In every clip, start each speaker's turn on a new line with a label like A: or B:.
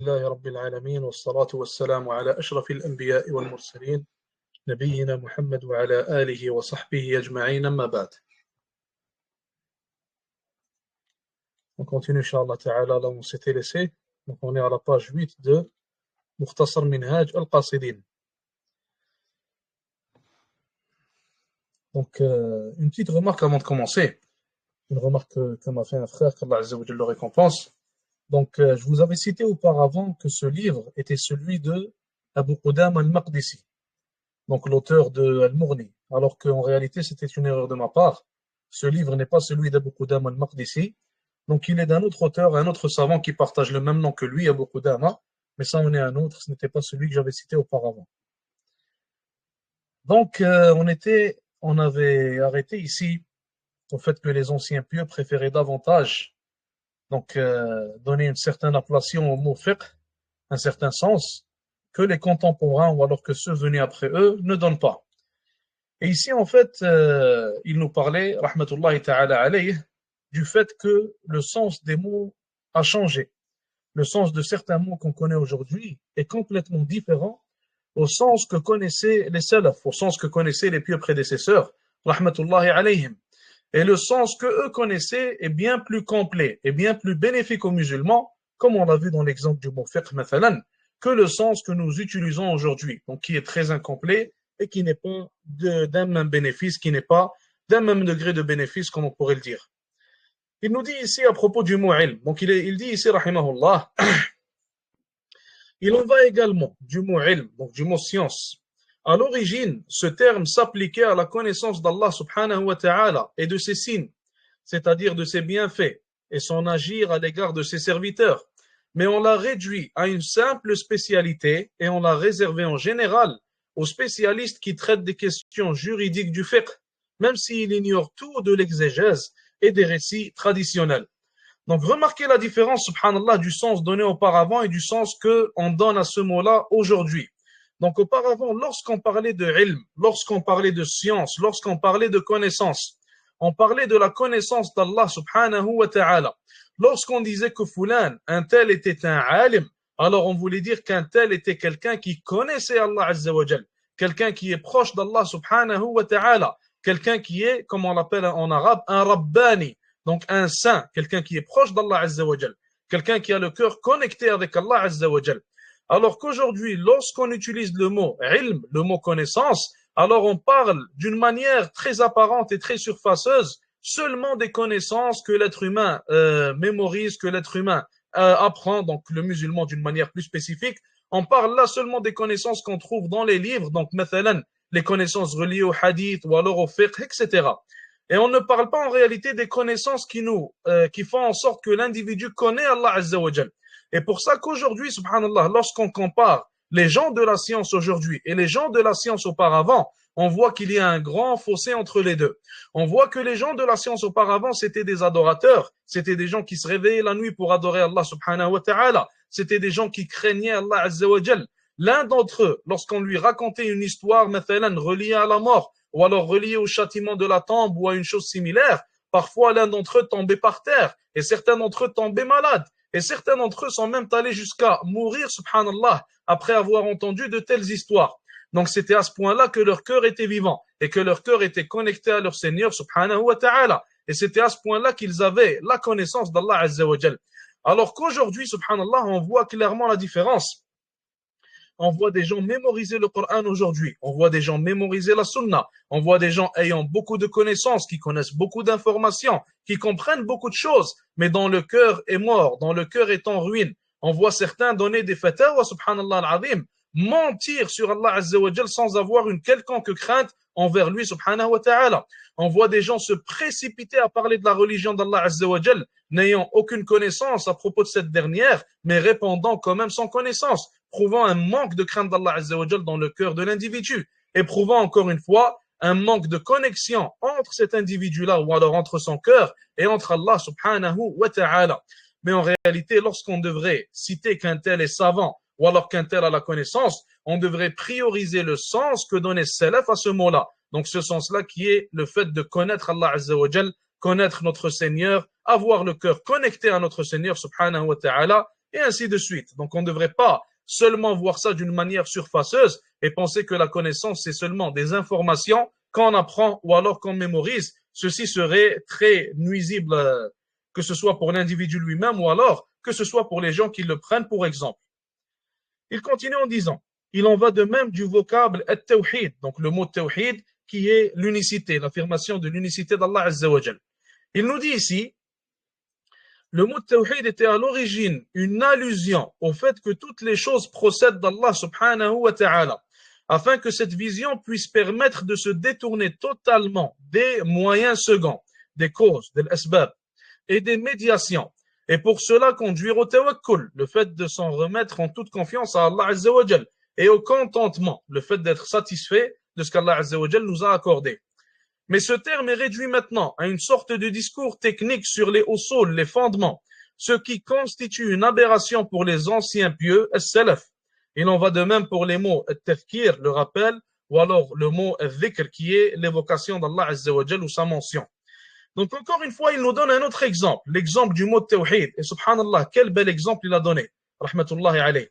A: لله رب العالمين والصلاة والسلام على أشرف الأنبياء والمرسلين نبينا محمد وعلى آله وصحبه أجمعين أما بعد. On continue, Inch'Allah Ta'ala, là où on s'était laissé. Donc, on est à la page 8 de Mukhtasar Minhaj al-Qasidin. Donc, une petite remarque avant de commencer. Une remarque que m'a fait un frère, qu'Allah Azza wa Jalla le récompense. Donc, je vous avais cité auparavant que ce livre était celui de Abu Qudam al-Maqdisi, donc l'auteur de Al-Mughni, alors qu'en réalité, c'était une erreur de ma part. Ce livre n'est pas celui d'Abu Qudam al-Maqdisi. Donc, il est d'un autre auteur, un autre savant qui partage le même nom que lui, Abu Qudama, mais ça en est un autre, ce n'était pas celui que j'avais cité auparavant. Donc, on avait arrêté ici au fait que les anciens pieux préféraient davantage donner une certaine appellation au mot fiqh, un certain sens, que les contemporains ou alors que ceux venus après eux ne donnent pas. Et ici, en fait, il nous parlait, rahmatullahi ta'ala alayh, du fait que le sens des mots a changé. Le sens de certains mots qu'on connaît aujourd'hui est complètement différent au sens que connaissaient les salaf, au sens que connaissaient les pieux prédécesseurs, rahmatullahi alayhim. Et le sens que eux connaissaient est bien plus complet et bien plus bénéfique aux musulmans, comme on l'a vu dans l'exemple du mot fiqh mathalan, que le sens que nous utilisons aujourd'hui, donc qui est très incomplet et qui n'est pas d'un même bénéfice, qui n'est pas d'un même degré de bénéfice, comme on pourrait le dire. Il nous dit ici à propos du mot ilm, donc il dit ici, rahimahullah, il en va également du mot ilm, donc du mot science. À l'origine, ce terme s'appliquait à la connaissance d'Allah subhanahu wa ta'ala et de ses signes, c'est-à-dire de ses bienfaits et son agir à l'égard de ses serviteurs. Mais on l'a réduit à une simple spécialité et on l'a réservé en général aux spécialistes qui traitent des questions juridiques du fiqh, même s'ils ignorent tout de l'exégèse et des récits traditionnels. Donc remarquez la différence, subhanallah, du sens donné auparavant et du sens qu'on donne à ce mot-là aujourd'hui. Donc auparavant, lorsqu'on parlait de ilm, lorsqu'on parlait de science, lorsqu'on parlait de connaissance, on parlait de la connaissance d'Allah subhanahu wa ta'ala. Lorsqu'on disait que fulan, un tel était un alim, alors on voulait dire qu'un tel était quelqu'un qui connaissait Allah azza wa jal, quelqu'un qui est proche d'Allah subhanahu wa ta'ala, quelqu'un qui est, comme on l'appelle en arabe, un rabbani, donc un saint, quelqu'un qui est proche d'Allah azza wa jal, quelqu'un qui a le cœur connecté avec Allah azza wa jal. Alors qu'aujourd'hui, lorsqu'on utilise le mot ilm, le mot connaissance, alors on parle d'une manière très apparente et très surfaceuse seulement des connaissances que l'être humain mémorise, que l'être humain apprend, donc le musulman d'une manière plus spécifique. On parle là seulement des connaissances qu'on trouve dans les livres, donc mathalan, les connaissances reliées au hadith ou alors au fiqh, etc. Et on ne parle pas en réalité des connaissances qui font en sorte que l'individu connaît Allah azza wa jal. Et pour ça qu'aujourd'hui, subhanallah, lorsqu'on compare les gens de la science aujourd'hui et les gens de la science auparavant, on voit qu'il y a un grand fossé entre les deux. On voit que les gens de la science auparavant, c'était des adorateurs, c'était des gens qui se réveillaient la nuit pour adorer Allah subhanahu wa ta'ala, c'était des gens qui craignaient Allah azza wa jal. L'un d'entre eux, lorsqu'on lui racontait une histoire, mathalan, reliée à la mort, ou alors reliée au châtiment de la tombe ou à une chose similaire, parfois l'un d'entre eux tombait par terre, et certains d'entre eux tombaient malades. Et certains d'entre eux sont même allés jusqu'à mourir, subhanallah, après avoir entendu de telles histoires. Donc c'était à ce point-là que leur cœur était vivant et que leur cœur était connecté à leur Seigneur, subhanahu wa ta'ala. Et c'était à ce point-là qu'ils avaient la connaissance d'Allah azza wa jal. Alors qu'aujourd'hui, subhanallah, on voit clairement la différence. On voit des gens mémoriser le Coran aujourd'hui. On voit des gens mémoriser la Sunna. On voit des gens ayant beaucoup de connaissances, qui connaissent beaucoup d'informations, qui comprennent beaucoup de choses, mais dont le cœur est mort, dont le cœur est en ruine. On voit certains donner des fatawa, subhanallah al-azim, mentir sur Allah azza wa jal sans avoir une quelconque crainte envers lui, subhanahu wa ta'ala. On voit des gens se précipiter à parler de la religion d'Allah azza wa jal, n'ayant aucune connaissance à propos de cette dernière, mais répondant quand même sans connaissance, prouvant un manque de crainte d'Allah azza wa jal dans le cœur de l'individu, et prouvant encore une fois un manque de connexion entre cet individu-là, ou alors entre son cœur et entre Allah subhanahu wa ta'ala. Mais en réalité, lorsqu'on devrait citer qu'un tel est savant, ou alors qu'un tel a la connaissance, on devrait prioriser le sens que donnait Salaf à ce mot-là. Donc ce sens-là qui est le fait de connaître Allah azza wa jal, connaître notre Seigneur, avoir le cœur connecté à notre Seigneur subhanahu wa ta'ala, et ainsi de suite. Donc on ne devrait pas seulement voir ça d'une manière surfaceuse et penser que la connaissance, c'est seulement des informations qu'on apprend ou alors qu'on mémorise. Ceci serait très nuisible, que ce soit pour l'individu lui-même ou alors que ce soit pour les gens qui le prennent pour exemple. Il continue en disant, il en va de même du vocable at-tawhid, donc le mot tawhid qui est l'unicité, l'affirmation de l'unicité d'Allah Azza wa Jal. Il nous dit ici, le mot tawhid était à l'origine une allusion au fait que toutes les choses procèdent d'Allah subhanahu wa ta'ala, afin que cette vision puisse permettre de se détourner totalement des moyens seconds, des causes, des asbab et des médiations. Et pour cela conduire au tawakkul, le fait de s'en remettre en toute confiance à Allah Azza wa Jal, et au contentement, le fait d'être satisfait de ce qu'Allah Azza wa Jal nous a accordé. Mais ce terme est réduit maintenant à une sorte de discours technique sur les usul, les fondements, ce qui constitue une aberration pour les anciens pieux, as-salaf. Il en va de même pour les mots tafkir, le rappel, ou alors le mot dhikr, qui est l'évocation d'Allah Azza wa Jal ou sa mention. Donc encore une fois, il nous donne un autre exemple, l'exemple du mot tawhid. Et subhanallah, quel bel exemple il a donné. Rahmatullahi alayh.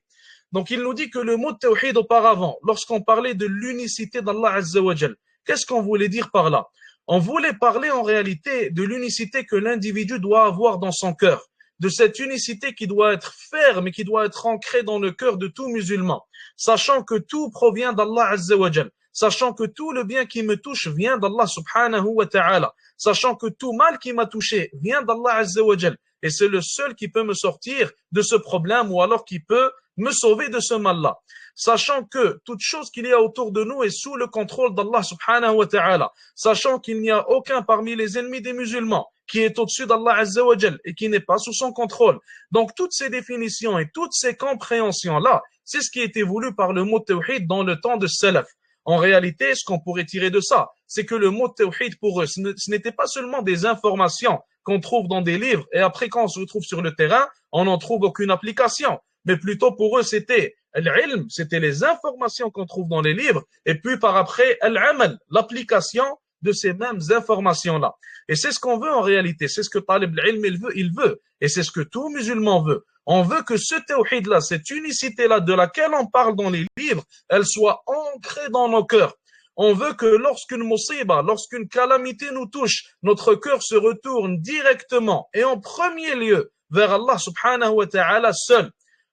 A: Donc il nous dit que le mot tawhid auparavant, lorsqu'on parlait de l'unicité d'Allah Azza wa Jal, qu'est-ce qu'on voulait dire par là? On voulait parler en réalité de l'unicité que l'individu doit avoir dans son cœur, de cette unicité qui doit être ferme et qui doit être ancrée dans le cœur de tout musulman, sachant que tout provient d'Allah Azza wa Jal, sachant que tout le bien qui me touche vient d'Allah subhanahu wa ta'ala, sachant que tout mal qui m'a touché vient d'Allah Azza wa Jal, et c'est le seul qui peut me sortir de ce problème ou alors qui peut me sauver de ce mal-là. Sachant que toute chose qu'il y a autour de nous est sous le contrôle d'Allah subhanahu wa ta'ala, sachant qu'il n'y a aucun parmi les ennemis des musulmans qui est au-dessus d'Allah Azza wa Jal et qui n'est pas sous son contrôle. Donc toutes ces définitions et toutes ces compréhensions-là, c'est ce qui a été voulu par le mot tawhid dans le temps de salaf. En réalité, ce qu'on pourrait tirer de ça, c'est que le mot tawhid pour eux, ce n'était pas seulement des informations qu'on trouve dans des livres et après quand on se retrouve sur le terrain, on n'en trouve aucune application. Mais plutôt pour eux, c'était l'ilm, c'était les informations qu'on trouve dans les livres, et puis par après, l'amal, l'application de ces mêmes informations-là. Et c'est ce qu'on veut en réalité, c'est ce que Talib l'ilm il veut, et c'est ce que tout musulman veut. On veut que ce tawhid-là, cette unicité-là de laquelle on parle dans les livres, elle soit ancrée dans nos cœurs. On veut que lorsqu'une musiba, lorsqu'une calamité nous touche, notre cœur se retourne directement et en premier lieu vers Allah subhanahu wa ta'ala seul.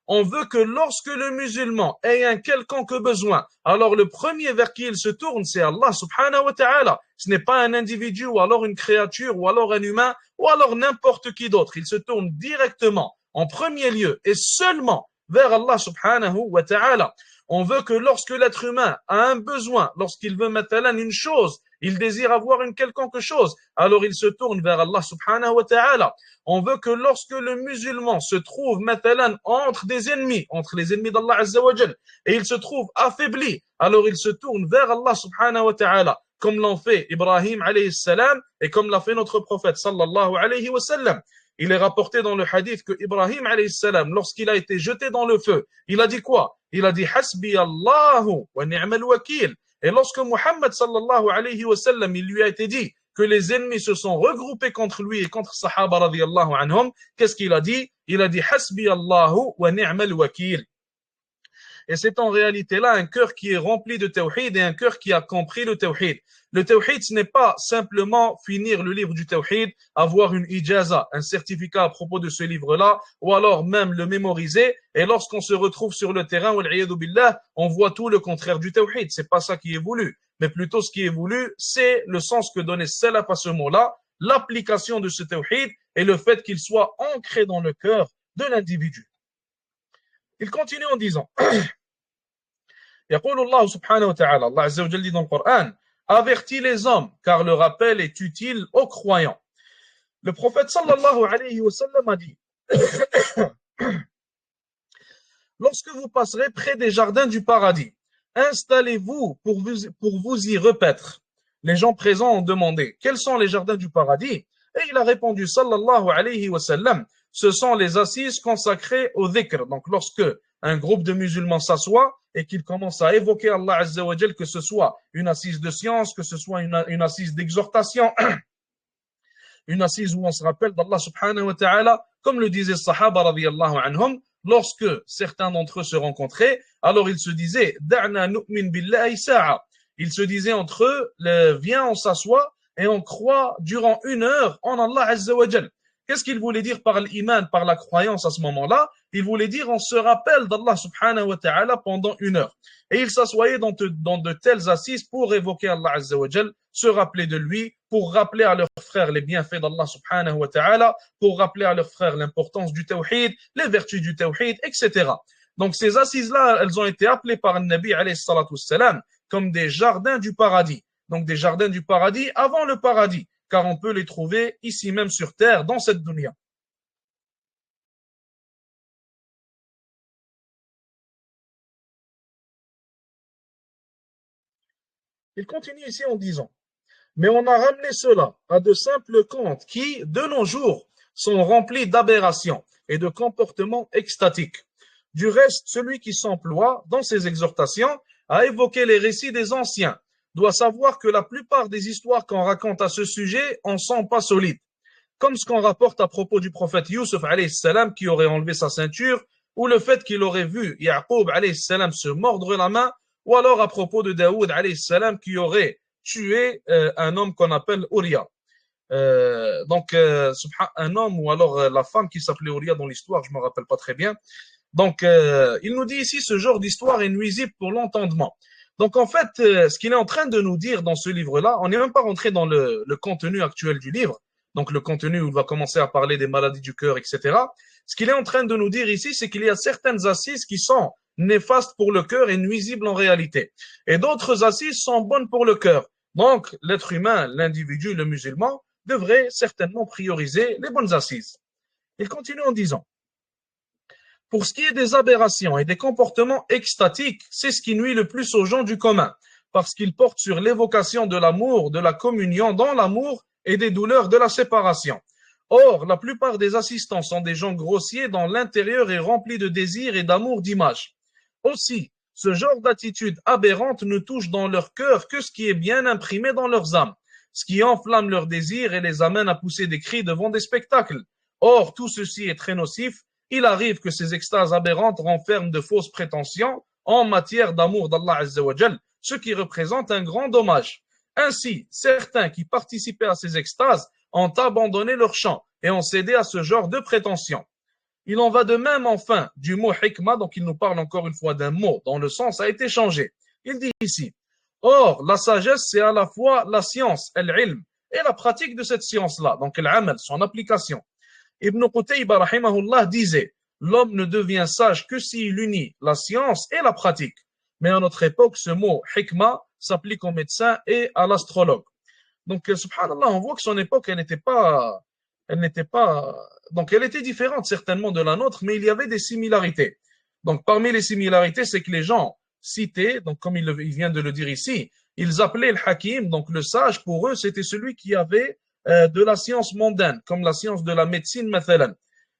A: On veut que lorsque le musulman ait un quelconque besoin, alors le premier vers qui il se tourne, c'est Allah subhanahu wa ta'ala. Ce n'est pas un individu ou alors une créature ou alors un humain ou alors n'importe qui d'autre. Il se tourne directement, en premier lieu et seulement vers Allah subhanahu wa ta'ala. On veut que lorsque l'être humain a un besoin, lorsqu'il veut mettre une chose, il désire avoir une quelconque chose, alors il se tourne vers Allah subhanahu wa ta'ala. On veut que lorsque le musulman se trouve maintenant entre des ennemis, entre les ennemis d'Allah Azza wa Jal, et il se trouve affaibli, alors il se tourne vers Allah subhanahu wa ta'ala, comme l'ont fait Ibrahim alayhi salam et comme l'a fait notre prophète sallallahu alayhi wa sallam. Il est rapporté dans le hadith que Ibrahim alayhi salam, lorsqu'il a été jeté dans le feu, il a dit quoi? Il a dit Hasbi Allahu wa ni'mal wakil. Et lorsque Muhammad sallallahu alayhi wa sallam, il lui a été dit que les ennemis se sont regroupés contre lui et contre Sahaba radiyallahu anhum, qu'est-ce qu'il a dit? Il a dit Hasbi Allahu wa ni'mal wakil. Et c'est en réalité là un cœur qui est rempli de tawhid et un cœur qui a compris le tawhid. Le tawhid, ce n'est pas simplement finir le livre du tawhid, avoir une ijaza, un certificat à propos de ce livre-là, ou alors même le mémoriser, et lorsqu'on se retrouve sur le terrain, billah, on voit tout le contraire du tawhid. C'est pas ça qui est voulu. Mais plutôt ce qui est voulu, c'est le sens que donnait salaf à ce mot-là, l'application de ce tawhid et le fait qu'il soit ancré dans le cœur de l'individu. Il continue en disant يقول الله سبحانه وتعالى Allah Azza wa Jalla dit dans le Coran avertis les hommes car le rappel est utile aux croyants. Le prophète sallallahu alayhi wa sallam a dit lorsque vous passerez près des jardins du paradis, installez-vous pour vous y repaître. Les gens présents ont demandé quels sont les jardins du paradis et il a répondu sallallahu alayhi wa sallam ce sont les assises consacrées au dhikr. Donc lorsque un groupe de musulmans s'assoit et qu'ils commencent à évoquer Allah Azza wa Jal, que ce soit une assise de science, que ce soit une assise d'exhortation, une assise où on se rappelle d'Allah subhanahu wa ta'ala, comme le disaient les Sahaba radiyallahu anhum, lorsque certains d'entre eux se rencontraient, alors ils se disaient, Da'na nu'min billahi sa'a. Ils se disaient entre eux, viens, on s'assoit et on croit durant 1 heure en Allah Azza wa Jal. Qu'est-ce qu'il voulait dire par l'iman, par la croyance à ce moment-là? Il voulait dire on se rappelle d'Allah subhanahu wa ta'ala pendant 1 heure. Et ils s'assoyaient dans de telles assises pour évoquer Allah Azza wa Jal, se rappeler de lui, pour rappeler à leurs frères les bienfaits d'Allah subhanahu wa ta'ala, pour rappeler à leurs frères l'importance du tawhid, les vertus du tawhid, etc. Donc ces assises-là, elles ont été appelées par le Nabi alayhi salatu wassalam comme des jardins du paradis. Donc des jardins du paradis avant le paradis, car on peut les trouver ici même sur terre, dans cette dunya. Il continue ici en disant, mais on a ramené cela à de simples contes qui, de nos jours, sont remplis d'aberrations et de comportements extatiques. Du reste, celui qui s'emploie dans ses exhortations à évoquer les récits des anciens doit savoir que la plupart des histoires qu'on raconte à ce sujet en sont pas solides. Comme ce qu'on rapporte à propos du prophète Youssef alayhi salam qui aurait enlevé sa ceinture, ou le fait qu'il aurait vu Yaqub alayhi salam se mordre la main, ou alors à propos de Daoud alayhi salam qui aurait tué un homme qu'on appelle Uriah. Un homme ou alors la femme qui s'appelait Uriah dans l'histoire, je me rappelle pas très bien. Donc, il nous dit ici, ce genre d'histoire est nuisible pour l'entendement. Donc, en fait, ce qu'il est en train de nous dire dans ce livre-là, on n'est même pas rentré dans le contenu actuel du livre, donc le contenu où il va commencer à parler des maladies du cœur, etc. Ce qu'il est en train de nous dire ici, c'est qu'il y a certaines assises qui sont néfastes pour le cœur et nuisibles en réalité. Et d'autres assises sont bonnes pour le cœur. Donc, l'être humain, l'individu, le musulman, devrait certainement prioriser les bonnes assises. Il continue en disant, pour ce qui est des aberrations et des comportements extatiques, c'est ce qui nuit le plus aux gens du commun, parce qu'ils portent sur l'évocation de l'amour, de la communion dans l'amour et des douleurs de la séparation. Or, la plupart des assistants sont des gens grossiers dont l'intérieur est rempli de désir et d'amour d'image. Aussi, ce genre d'attitude aberrante ne touche dans leur cœur que ce qui est bien imprimé dans leurs âmes, ce qui enflamme leurs désirs et les amène à pousser des cris devant des spectacles. Or, tout ceci est très nocif. Il arrive que ces extases aberrantes renferment de fausses prétentions en matière d'amour d'Allah Azza wa Jal, ce qui représente un grand dommage. Ainsi, certains qui participaient à ces extases ont abandonné leur chant et ont cédé à ce genre de prétentions. Il en va de même enfin du mot hikmah, donc il nous parle encore une fois d'un mot dont le sens a été changé. Il dit ici, or la sagesse c'est à la fois la science, l'ilm, et la pratique de cette science-là, donc l'amal, son application. Ibn Qutayba rahimahullah disait, l'homme ne devient sage que s'il unit la science et la pratique. Mais à notre époque, ce mot hikmah s'applique aux médecins et à l'astrologue. Donc, subhanallah, on voit que son époque, donc elle était différente certainement de la nôtre, mais il y avait des similarités. Donc, parmi les similarités, c'est que les gens citaient, donc comme il vient de le dire ici, ils appelaient le hakim, donc le sage, pour eux, c'était celui qui avait de la science mondaine, comme la science de la médecine, mathalan.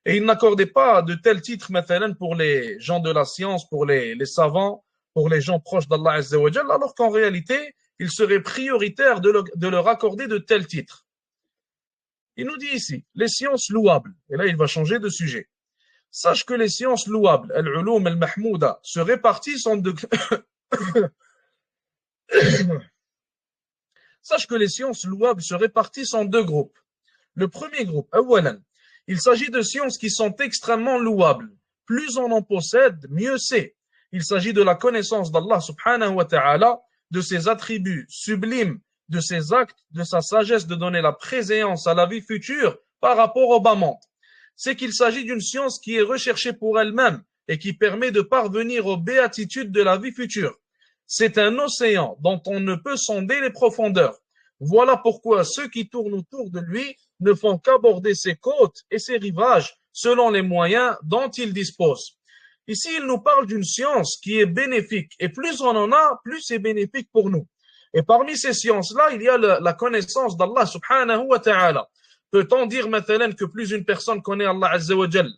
A: Et ils n'accordaient pas de tels titres, mathalan, pour les gens de la science, pour les savants, pour les gens proches d'Allah Azza wa Jal, alors qu'en réalité, il serait prioritaire de leur accorder de tels titres. Il nous dit ici, les sciences louables, et là il va changer de sujet. Sache que les sciences louables, al-ulum al-mahmouda, se répartissent en deux... Sache que les sciences louables se répartissent en deux groupes. Le premier groupe, awalan, il s'agit de sciences qui sont extrêmement louables. Plus on en possède, mieux c'est. Il s'agit de la connaissance d'Allah subhanahu wa ta'ala, de ses attributs sublimes, de ses actes, de sa sagesse de donner la préséance à la vie future par rapport au bas monde. C'est qu'il s'agit d'une science qui est recherchée pour elle-même et qui permet de parvenir aux béatitudes de la vie future. C'est un océan dont on ne peut sonder les profondeurs. Voilà pourquoi ceux qui tournent autour de lui ne font qu'aborder ses côtes et ses rivages selon les moyens dont ils disposent. Ici, il nous parle d'une science qui est bénéfique et plus on en a, plus c'est bénéfique pour nous. Et parmi ces sciences-là, il y a la connaissance d'Allah subhanahu wa ta'ala. Peut-on dire maintenant que plus une personne connaît Allah Azza wa Jal,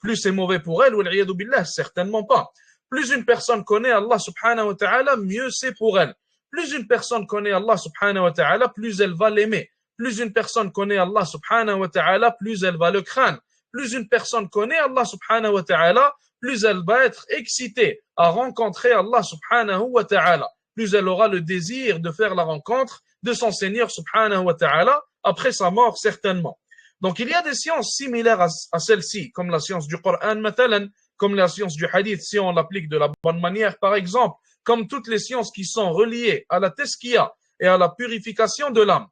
A: plus c'est mauvais pour elle, ou l'iyadu billah? Certainement pas. Plus une personne connaît Allah subhanahu wa ta'ala, mieux c'est pour elle. Plus une personne connaît Allah subhanahu wa ta'ala, plus elle va l'aimer. Plus une personne connaît Allah subhanahu wa ta'ala, plus elle va le craindre. plus une personne connaît Allah subhanahu wa ta'ala, plus elle va être excitée à rencontrer Allah subhanahu wa ta'ala. Plus elle aura le désir de faire la rencontre de son Seigneur subhanahu wa ta'ala après sa mort certainement. Donc il y a des sciences similaires à celle-ci, comme la science du Coran, matalan, comme la science du hadith, si on l'applique de la bonne manière, par exemple, comme toutes les sciences qui sont reliées à la tazkiya et à la purification de l'âme.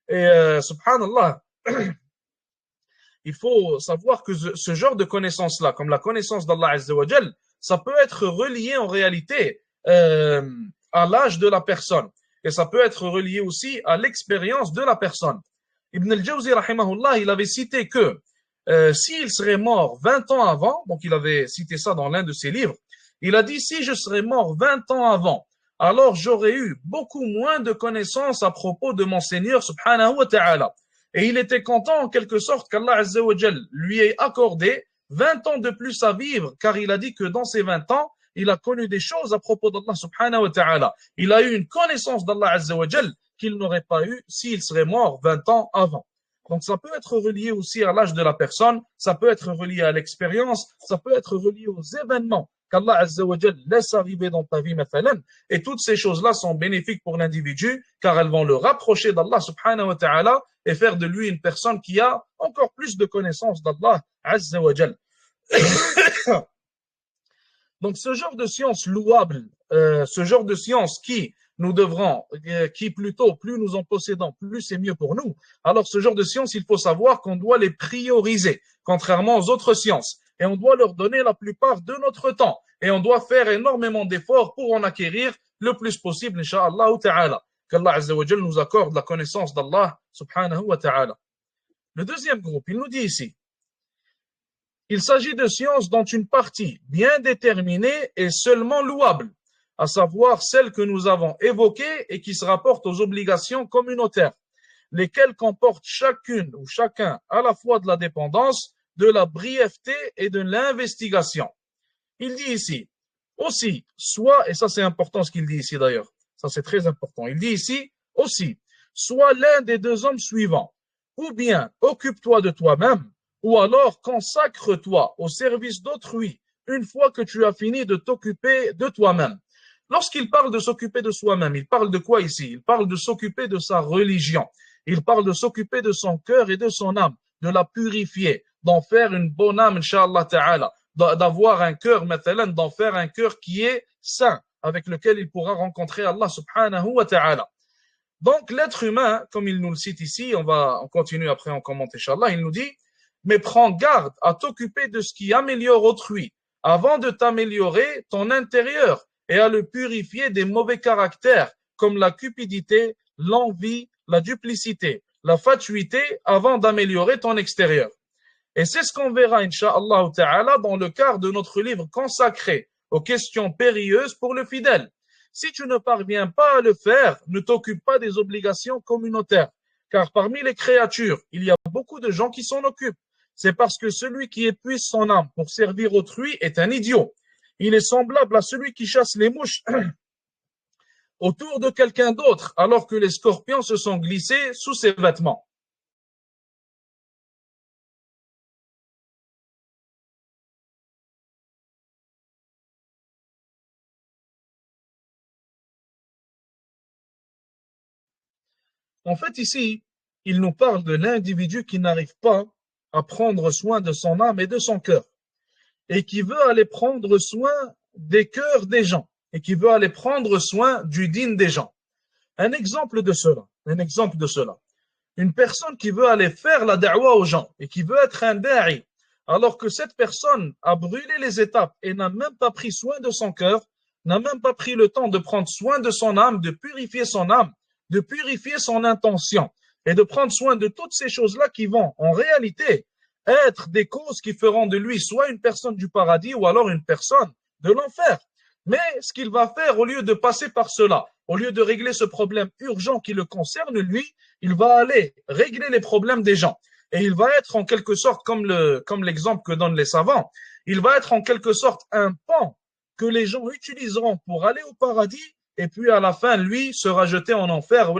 A: Et subhanallah, il faut savoir que ce genre de connaissances-là, comme la connaissance d'Allah Azza wa Jal, ça peut être relié en réalité à l'âge de la personne. Et ça peut être relié aussi à l'expérience de la personne. Ibn al-Jawzi, rahimahullah, il avait cité que s'il serait mort 20 ans avant, donc il avait cité ça dans l'un de ses livres, il a dit, si je serais mort 20 ans avant, alors j'aurais eu beaucoup moins de connaissances à propos de mon Seigneur, subhanahu wa ta'ala. Et il était content en quelque sorte qu'Allah Azza wa Jal lui ait accordé 20 ans de plus à vivre, car il a dit que dans ces 20 ans, il a connu des choses à propos d'Allah subhanahu wa ta'ala. Il a eu une connaissance d'Allah Azza wa Jal qu'il n'aurait pas eu s'il serait mort 20 ans avant. Donc ça peut être relié aussi à l'âge de la personne, ça peut être relié à l'expérience, ça peut être relié aux événements qu'Allah Azza wa Jal laisse arriver dans ta vie, mathalan. Et toutes ces choses-là sont bénéfiques pour l'individu, car elles vont le rapprocher d'Allah subhanahu wa ta'ala et faire de lui une personne qui a encore plus de connaissances d'Allah Azza wa Jal. Donc ce genre de science louable, ce genre de science qui nous devrons, qui plutôt, plus nous en possédons, plus c'est mieux pour nous. Alors ce genre de science, il faut savoir qu'on doit les prioriser, contrairement aux autres sciences. Et on doit leur donner la plupart de notre temps. Et on doit faire énormément d'efforts pour en acquérir le plus possible, incha'Allah ta'ala. Qu'Allah Azza wa Jal nous accorde la connaissance d'Allah subhanahu wa ta'ala. Le deuxième groupe, il nous dit ici, il s'agit de sciences dont une partie bien déterminée est seulement louable, à savoir celles que nous avons évoquées et qui se rapportent aux obligations communautaires, lesquelles comportent chacune ou chacun à la fois de la dépendance, de la brièveté et de l'investigation. Il dit ici, aussi, soit, et ça c'est important ce qu'il dit ici d'ailleurs, ça c'est très important, il dit ici, aussi, soit l'un des deux hommes suivants, ou bien occupe-toi de toi-même, ou alors consacre-toi au service d'autrui une fois que tu as fini de t'occuper de toi-même. Lorsqu'il parle de s'occuper de soi-même, il parle de quoi ici? Il parle de s'occuper de sa religion. Il parle de s'occuper de son cœur et de son âme, de la purifier, d'en faire une bonne âme, incha'Allah ta'ala, d'avoir un cœur, d'en faire un cœur qui est saint, avec lequel il pourra rencontrer Allah subhanahu wa ta'ala. Donc l'être humain, comme il nous le cite ici, on continue après, on commente, incha'Allah, il nous dit, mais prends garde à t'occuper de ce qui améliore autrui, avant de t'améliorer ton intérieur et à le purifier des mauvais caractères, comme la cupidité, l'envie, la duplicité, la fatuité, avant d'améliorer ton extérieur. Et c'est ce qu'on verra, incha'Allah ta'ala, dans le quart de notre livre consacré aux questions périlleuses pour le fidèle. Si tu ne parviens pas à le faire, ne t'occupe pas des obligations communautaires, car parmi les créatures, il y a beaucoup de gens qui s'en occupent. C'est parce que celui qui épuise son âme pour servir autrui est un idiot. Il est semblable à celui qui chasse les mouches autour de quelqu'un d'autre, alors que les scorpions se sont glissés sous ses vêtements. En fait, ici, il nous parle de l'individu qui n'arrive pas à prendre soin de son âme et de son cœur, et qui veut aller prendre soin des cœurs des gens, et qui veut aller prendre soin du dîn des gens. Un exemple de cela. Une personne qui veut aller faire la da'wa aux gens, et qui veut être un da'i, alors que cette personne a brûlé les étapes et n'a même pas pris soin de son cœur, n'a même pas pris le temps de prendre soin de son âme, de purifier son âme, de purifier son intention et de prendre soin de toutes ces choses-là qui vont en réalité être des causes qui feront de lui soit une personne du paradis ou alors une personne de l'enfer. Mais ce qu'il va faire, au lieu de passer par cela, au lieu de régler ce problème urgent qui le concerne lui, il va aller régler les problèmes des gens. Et il va être en quelque sorte, comme l'exemple que donnent les savants, il va être en quelque sorte un pan que les gens utiliseront pour aller au paradis, et puis à la fin, lui, sera jeté en enfer.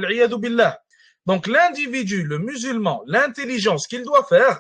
A: Donc l'individu, le musulman, l'intelligence qu'il doit faire,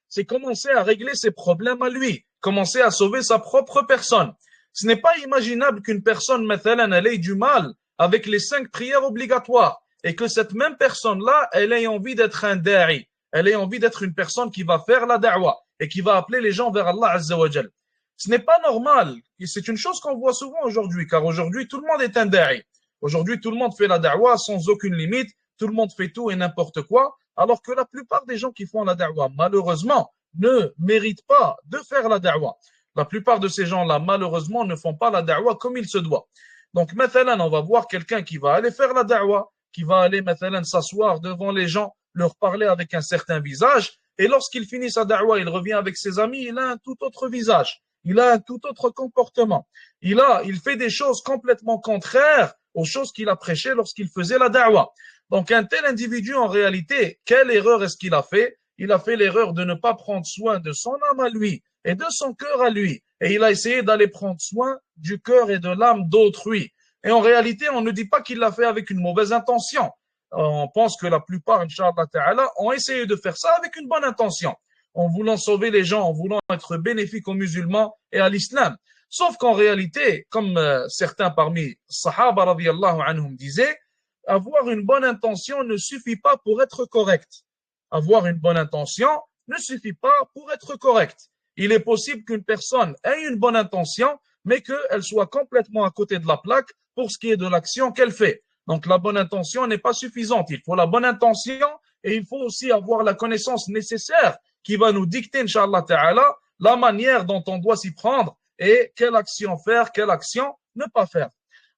A: c'est commencer à régler ses problèmes à lui, commencer à sauver sa propre personne. Ce n'est pas imaginable qu'une personne, mathalan, elle ait du mal avec les 5 prières obligatoires et que cette même personne-là, elle ait envie d'être un da'i, elle ait envie d'être une personne qui va faire la da'wa et qui va appeler les gens vers Allah Azza wa Jal. Ce n'est pas normal. Et c'est une chose qu'on voit souvent aujourd'hui, car aujourd'hui, tout le monde est un da'i. Aujourd'hui, tout le monde fait la da'wa sans aucune limite. Tout le monde fait tout et n'importe quoi. Alors que la plupart des gens qui font la da'wa, malheureusement, ne méritent pas de faire la da'wa. La plupart de ces gens-là, malheureusement, ne font pas la da'wa comme il se doit. Donc, mathalan, on va voir quelqu'un qui va aller faire la da'wa, qui va aller, mathalan, s'asseoir devant les gens, leur parler avec un certain visage. Et lorsqu'il finit sa da'wa, il revient avec ses amis, il a un tout autre visage. Il a un tout autre comportement. Il fait des choses complètement contraires aux choses qu'il a prêchées lorsqu'il faisait la da'wa. Donc, un tel individu, en réalité, quelle erreur est-ce qu'il a fait? Il a fait l'erreur de ne pas prendre soin de son âme à lui et de son cœur à lui. Et il a essayé d'aller prendre soin du cœur et de l'âme d'autrui. Et en réalité, on ne dit pas qu'il l'a fait avec une mauvaise intention. On pense que la plupart, Inch'Allah Ta'ala, ont essayé de faire ça avec une bonne intention, en voulant sauver les gens, en voulant être bénéfique aux musulmans et à l'islam. Sauf qu'en réalité, comme certains parmi Sahaba radiyallahu anhum disaient, avoir une bonne intention ne suffit pas pour être correct. Avoir une bonne intention ne suffit pas pour être correct. Il est possible qu'une personne ait une bonne intention, mais qu'elle soit complètement à côté de la plaque pour ce qui est de l'action qu'elle fait. Donc la bonne intention n'est pas suffisante. Il faut la bonne intention et il faut aussi avoir la connaissance nécessaire qui va nous dicter, Inch'Allah Ta'ala, la manière dont on doit s'y prendre et quelle action faire, quelle action ne pas faire.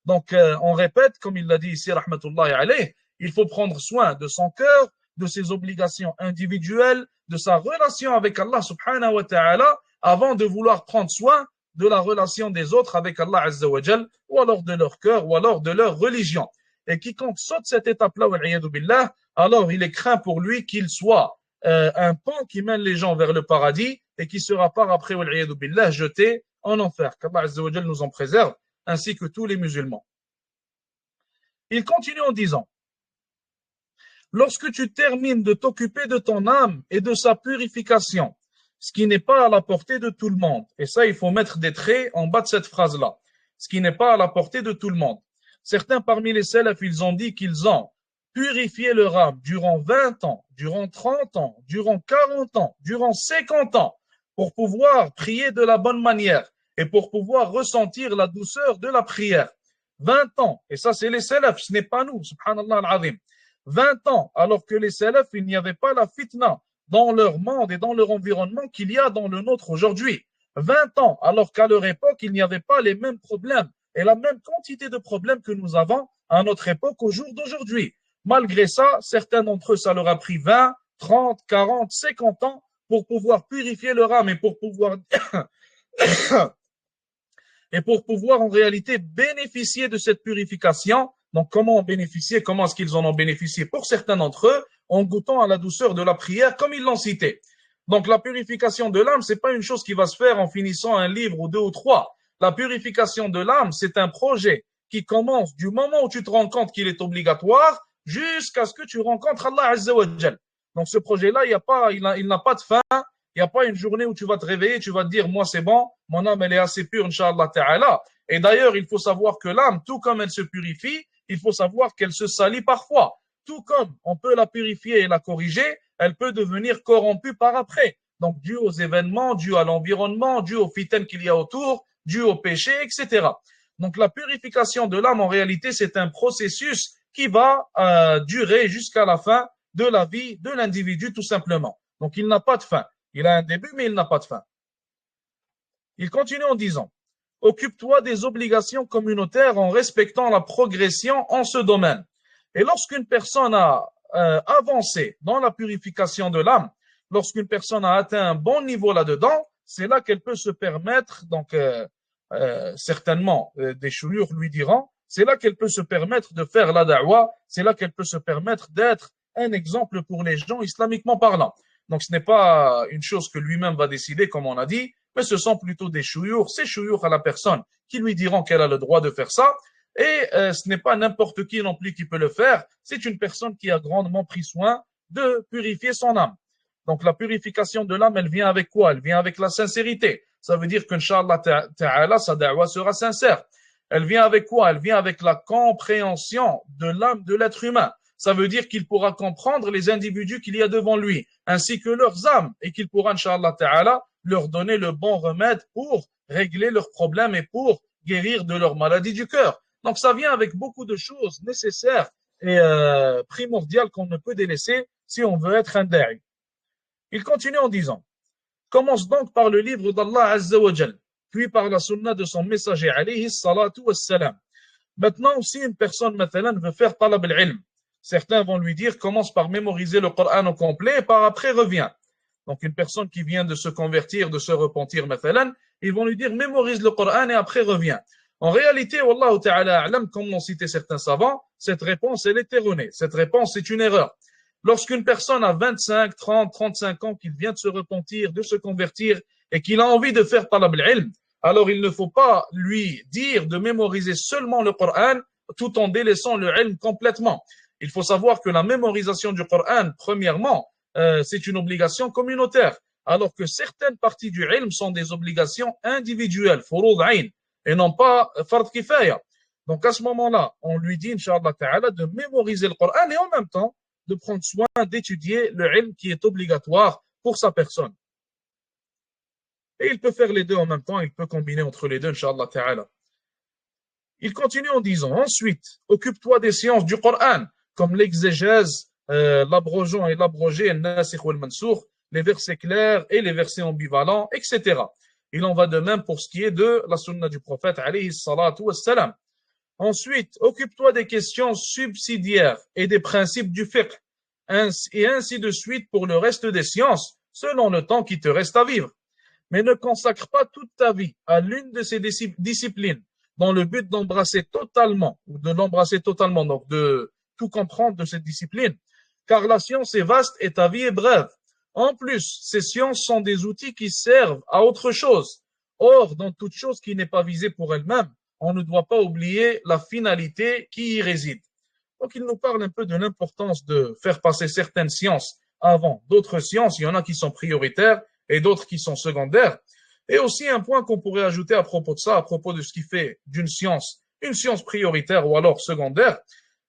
A: Donc, on répète, comme il l'a dit ici, rahmatullahi alayh, il faut prendre soin de son cœur, de ses obligations individuelles, de sa relation avec Allah subhanahu wa ta'ala, avant de vouloir prendre soin de la relation des autres avec Allah azza wa jal, ou alors de leur cœur, ou alors de leur religion. Et quiconque saute cette étape-là, billah, alors il est craint pour lui qu'il soit un pont qui mène les gens vers le paradis et qui sera par après, billah, jeté en enfer. Qu'Allah azza wa jal nous en préserve, ainsi que tous les musulmans. Il continue en disant, lorsque tu termines de t'occuper de ton âme et de sa purification, ce qui n'est pas à la portée de tout le monde, et ça il faut mettre des traits en bas de cette phrase-là, ce qui n'est pas à la portée de tout le monde. Certains parmi les salafs, ils ont dit qu'ils ont purifié leur âme durant 20 ans, durant 30 ans, durant 40 ans, durant 50 ans, pour pouvoir prier de la bonne manière et pour pouvoir ressentir la douceur de la prière. 20 ans, et ça c'est les salafs, ce n'est pas nous, subhanallah al-azim. 20 ans, alors que les salafs, il n'y avait pas la fitna dans leur monde et dans leur environnement qu'il y a dans le nôtre aujourd'hui. 20 ans, alors qu'à leur époque, il n'y avait pas les mêmes problèmes et la même quantité de problèmes que nous avons à notre époque au jour d'aujourd'hui. Malgré ça, certains d'entre eux, ça leur a pris 20, 30, 40, 50 ans pour pouvoir purifier leur âme et pour pouvoir en réalité bénéficier de cette purification. Donc, comment en bénéficier? Comment est-ce qu'ils en ont bénéficié? Pour certains d'entre eux, en goûtant à la douceur de la prière, comme ils l'ont cité. Donc, la purification de l'âme, c'est pas une chose qui va se faire en finissant un livre ou deux ou trois. La purification de l'âme, c'est un projet qui commence du moment où tu te rends compte qu'il est obligatoire jusqu'à ce que tu rencontres Allah Azza wa Jal. Donc, ce projet-là, il n'a pas de fin. Il n'y a pas une journée où tu vas te réveiller, tu vas te dire, moi c'est bon, mon âme elle est assez pure, Inch'Allah Ta'ala. Et d'ailleurs, il faut savoir que l'âme, tout comme elle se purifie, il faut savoir qu'elle se salit parfois. Tout comme on peut la purifier et la corriger, elle peut devenir corrompue par après. Donc, dû aux événements, dû à l'environnement, dû au fitan qu'il y a autour, dû au péché, etc. Donc, la purification de l'âme, en réalité, c'est un processus qui va durer jusqu'à la fin de la vie de l'individu, tout simplement. Donc, il n'a pas de fin. Il a un début, mais il n'a pas de fin. Il continue en disant, occupe-toi des obligations communautaires en respectant la progression en ce domaine. Et lorsqu'une personne a avancé dans la purification de l'âme, lorsqu'une personne a atteint un bon niveau là-dedans, c'est là qu'elle peut se permettre, donc certainement des chouïours lui diront, c'est là qu'elle peut se permettre de faire la da'wa, c'est là qu'elle peut se permettre d'être un exemple pour les gens islamiquement parlant. Donc, ce n'est pas une chose que lui-même va décider, comme on a dit, mais ce sont plutôt des chouïours, c'est chouïours à la personne qui lui diront qu'elle a le droit de faire ça. Et ce n'est pas n'importe qui non plus qui peut le faire, c'est une personne qui a grandement pris soin de purifier son âme. Donc la purification de l'âme, elle vient avec quoi? Elle vient avec la sincérité. Ça veut dire qu'Inch'Allah Ta'ala, sa da'wa sera sincère. Elle vient avec quoi? Elle vient avec la compréhension de l'âme de l'être humain. Ça veut dire qu'il pourra comprendre les individus qu'il y a devant lui, ainsi que leurs âmes, et qu'il pourra, Inch'Allah Ta'ala, leur donner le bon remède pour régler leurs problèmes et pour guérir de leur maladie du cœur. Donc ça vient avec beaucoup de choses nécessaires et primordiales qu'on ne peut délaisser si on veut être un da'i. Il continue en disant: commence donc par le livre d'Allah Azza wa Jal, puis par la sunna de son messager alayhi salatu wassalam. Maintenant, si une personne maintenant veut faire talab al-ilm, certains vont lui dire commence par mémoriser le Coran au complet et par après reviens. Donc une personne qui vient de se convertir, de se repentir maintenant, ils vont lui dire mémorise le Coran et après reviens. En réalité, Wallahu ta'ala a'lam, comme l'ont cité certains savants, cette réponse elle est erronée. Cette réponse est une erreur. Lorsqu'une personne a 25, 30, 35 ans, qu'il vient de se repentir, de se convertir et qu'il a envie de faire talab al-ilm, alors il ne faut pas lui dire de mémoriser seulement le Coran tout en délaissant le ilm complètement. Il faut savoir que la mémorisation du Coran, premièrement, c'est une obligation communautaire, alors que certaines parties du ilm sont des obligations individuelles, furud ayn, et non pas fard kifaya. Donc à ce moment-là, on lui dit, Inch'Allah Ta'ala, de mémoriser le Coran et en même temps de prendre soin d'étudier le ilm qui est obligatoire pour sa personne. Et il peut faire les deux en même temps, il peut combiner entre les deux, Inch'Allah Ta'ala. Il continue en disant, ensuite, occupe-toi des sciences du Coran, comme l'exégèse, l'abrogeant et l'abrogé, le-nasikh ou le-mansoukh, les versets clairs et les versets ambivalents, etc. Il en va de même pour ce qui est de la sunna du prophète, alayhi salatu wassalam. Ensuite, occupe-toi des questions subsidiaires et des principes du fiqh, et ainsi de suite pour le reste des sciences, selon le temps qui te reste à vivre. Mais ne consacre pas toute ta vie à l'une de ces disciplines dans le but d'embrasser totalement, ou de l'embrasser totalement, donc de tout comprendre de cette discipline, car la science est vaste et ta vie est brève. En plus, ces sciences sont des outils qui servent à autre chose. Or, dans toute chose qui n'est pas visée pour elle-même, on ne doit pas oublier la finalité qui y réside. Donc, il nous parle un peu de l'importance de faire passer certaines sciences avant d'autres sciences. Il y en a qui sont prioritaires et d'autres qui sont secondaires. Et aussi un point qu'on pourrait ajouter à propos de ça, à propos de ce qui fait d'une science une science prioritaire ou alors secondaire,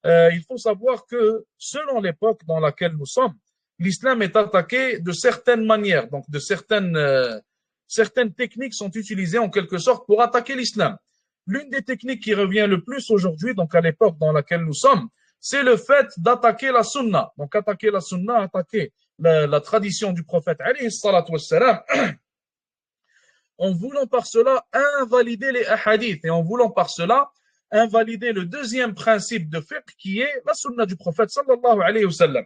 A: il faut savoir que selon l'époque dans laquelle nous sommes, l'islam est attaqué de certaines manières, donc de certaines techniques sont utilisées en quelque sorte pour attaquer l'islam. L'une des techniques qui revient le plus aujourd'hui, donc à l'époque dans laquelle nous sommes, c'est le fait d'attaquer la sunna. Donc attaquer la sunna, attaquer la tradition du prophète, alayhi salatu wassalam, en voulant par cela invalider les hadiths et en voulant par cela invalider le deuxième principe de fiqh qui est la sunna du prophète sallallahu alayhi wa sallam.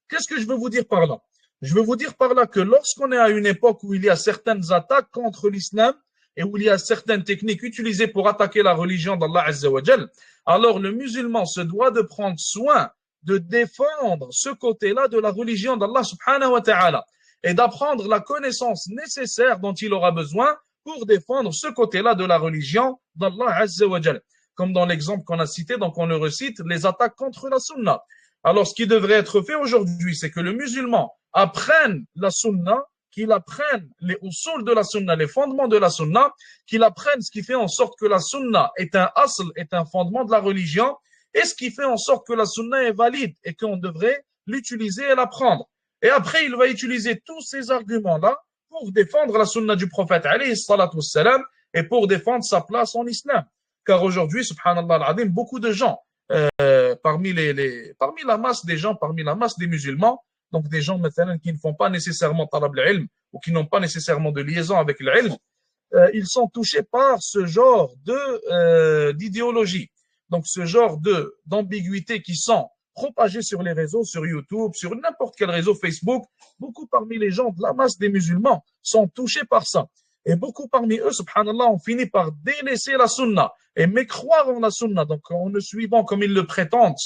A: Qu'est-ce que je veux vous dire par là? Je veux vous dire par là que lorsqu'on est à une époque où il y a certaines attaques contre l'islam et où il y a certaines techniques utilisées pour attaquer la religion d'Allah Azza wa Jal, alors le musulman se doit de prendre soin de défendre ce côté-là de la religion d'Allah subhanahu wa ta'ala et d'apprendre la connaissance nécessaire dont il aura besoin pour défendre ce côté-là de la religion d'Allah Azza wa Jal. Comme dans l'exemple qu'on a cité, donc on le recite, les attaques contre la sunna. Alors ce qui devrait être fait aujourd'hui, c'est que le musulman apprenne la sunna, qu'il apprenne les usul de la sunna, les fondements de la sunna, qu'il apprenne ce qui fait en sorte que la sunna est un asl, est un fondement de la religion, et ce qui fait en sorte que la sunna est valide et qu'on devrait l'utiliser et l'apprendre. Et après, il va utiliser tous ces arguments-là pour défendre la sunna du prophète, alayhi salatu wassalam, et pour défendre sa place en islam. Car aujourd'hui, subhanallah al-azim, beaucoup de gens, parmi la masse des gens, parmi la masse des musulmans, donc des gens maintenant qui ne font pas nécessairement talab al-ilm ou qui n'ont pas nécessairement de liaison avec l'ilm, ils sont touchés par ce genre d'idéologie, donc ce genre d'ambiguïté qui sont propagées sur les réseaux, sur YouTube, sur n'importe quel réseau, Facebook. Beaucoup parmi les gens de la masse des musulmans sont touchés par ça. Et beaucoup parmi eux, subhanallah, ont fini par délaisser la sunna et mécroire en la sunna. Donc, en ne suivant comme ils le prétendent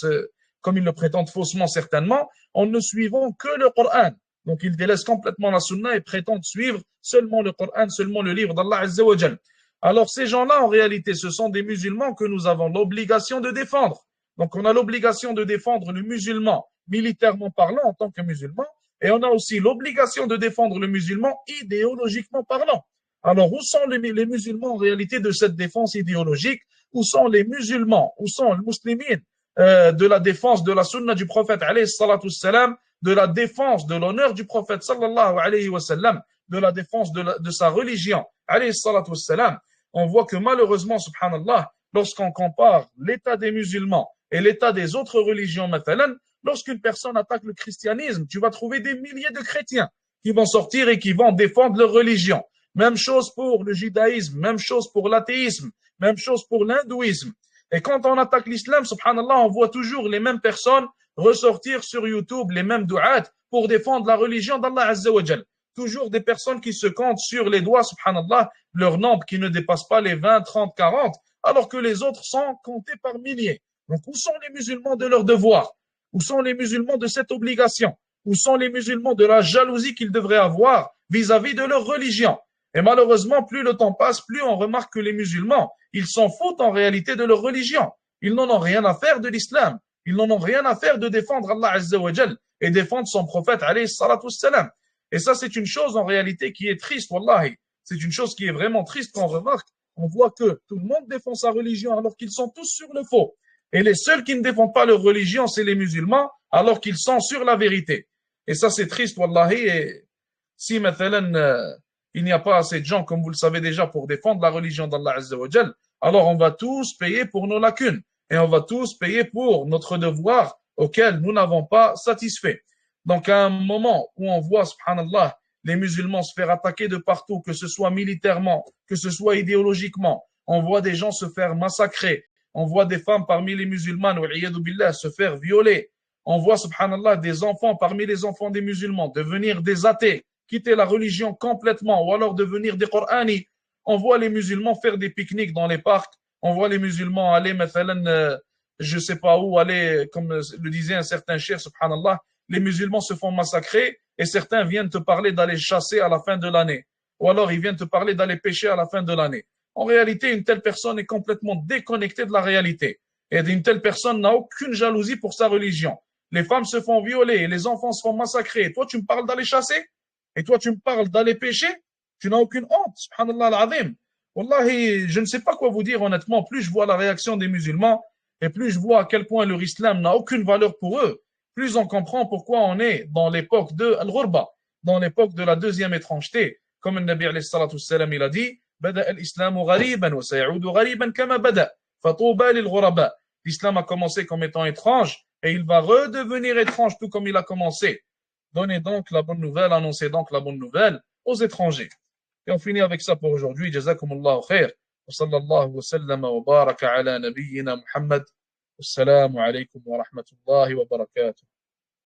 A: faussement certainement, en ne suivant que le Coran. Donc, ils délaissent complètement la sunna et prétendent suivre seulement le Coran, seulement le livre d'Allah Azza wa Jal. Alors, ces gens-là, en réalité, ce sont des musulmans que nous avons l'obligation de défendre. Donc, on a l'obligation de défendre le musulman militairement parlant en tant que musulman, et on a aussi l'obligation de défendre le musulman idéologiquement parlant. Alors, où sont les musulmans en réalité de cette défense idéologique? Où sont les musulmans? Où sont les musulmans de la défense de la sunna du prophète alayhi salatu salam, de la défense de l'honneur du prophète sallallahu alayhi wa sallam, de la défense de sa religion alayhi salatu salam? On voit que malheureusement, subhanallah, lorsqu'on compare l'état des musulmans et l'état des autres religions, mathalan, lorsqu'une personne attaque le christianisme, tu vas trouver des milliers de chrétiens qui vont sortir et qui vont défendre leur religion. Même chose pour le judaïsme, même chose pour l'athéisme, même chose pour l'hindouisme. Et quand on attaque l'islam, subhanallah, on voit toujours les mêmes personnes ressortir sur YouTube, les mêmes du'at, pour défendre la religion d'Allah Azza wa Jal. Toujours des personnes qui se comptent sur les doigts, subhanallah, leur nombre qui ne dépasse pas les 20, 30, 40, alors que les autres sont comptés par milliers. Donc, où sont les musulmans de leur devoir? Où sont les musulmans de cette obligation? Où sont les musulmans de la jalousie qu'ils devraient avoir vis-à-vis de leur religion? Et malheureusement, plus le temps passe, plus on remarque que les musulmans, ils s'en foutent en réalité de leur religion. Ils n'en ont rien à faire de l'islam. Ils n'en ont rien à faire de défendre Allah Azza wa Jal et défendre son prophète alayhi salatu salam. Et ça, c'est une chose en réalité qui est triste, wallahi. C'est une chose qui est vraiment triste quand on remarque. On voit que tout le monde défend sa religion alors qu'ils sont tous sur le faux. Et les seuls qui ne défendent pas leur religion, c'est les musulmans, alors qu'ils sont sur la vérité. Et ça, c'est triste, wallahi. Et si, mathalan, il n'y a pas assez de gens, comme vous le savez déjà, pour défendre la religion d'Allah Azza wa Jal, alors on va tous payer pour nos lacunes. Et on va tous payer pour notre devoir auquel nous n'avons pas satisfait. Donc, à un moment où on voit, subhanallah, les musulmans se faire attaquer de partout, que ce soit militairement, que ce soit idéologiquement, on voit des gens se faire massacrer, on voit des femmes parmi les musulmanes, billah, se faire violer, on voit, subhanallah, des enfants parmi les enfants des musulmans devenir des athées, quitter la religion complètement, ou alors devenir des Qur'ani. On voit les musulmans faire des pique-niques dans les parcs, on voit les musulmans aller, mathalan, je sais pas où, aller, comme le disait un certain cheikh, subhanallah, les musulmans se font massacrer et certains viennent te parler d'aller chasser à la fin de l'année. Ou alors ils viennent te parler d'aller pêcher à la fin de l'année. En réalité, une telle personne est complètement déconnectée de la réalité. Et une telle personne n'a aucune jalousie pour sa religion. Les femmes se font violer et les enfants se font massacrer. Et toi, tu me parles d'aller chasser? Et toi, tu me parles d'aller pêcher? Tu n'as aucune honte, subhanallah al-azim. Wallahi, je ne sais pas quoi vous dire honnêtement. Plus je vois la réaction des musulmans et plus je vois à quel point leur islam n'a aucune valeur pour eux, plus on comprend pourquoi on est dans l'époque de Al-Ghurba, dans l'époque de la deuxième étrangeté. Comme le Nabi alayhi salatu salam, il a dit, Bada al-Islamu ghariban wa sayaudu ghariban kama bada. Fatouba lil ghuraba. L'islam a commencé comme étant étrange et il va redevenir étrange tout comme il a commencé. Donnez donc la bonne nouvelle, annoncez donc la bonne nouvelle aux étrangers. Et on finit avec ça pour aujourd'hui. Jazakumullahu khair. Wa sallallahu wa sallama wa baraka ala nabiyyina Muhammad. Assalamu alaikum wa rahmatullahi wa barakatuh.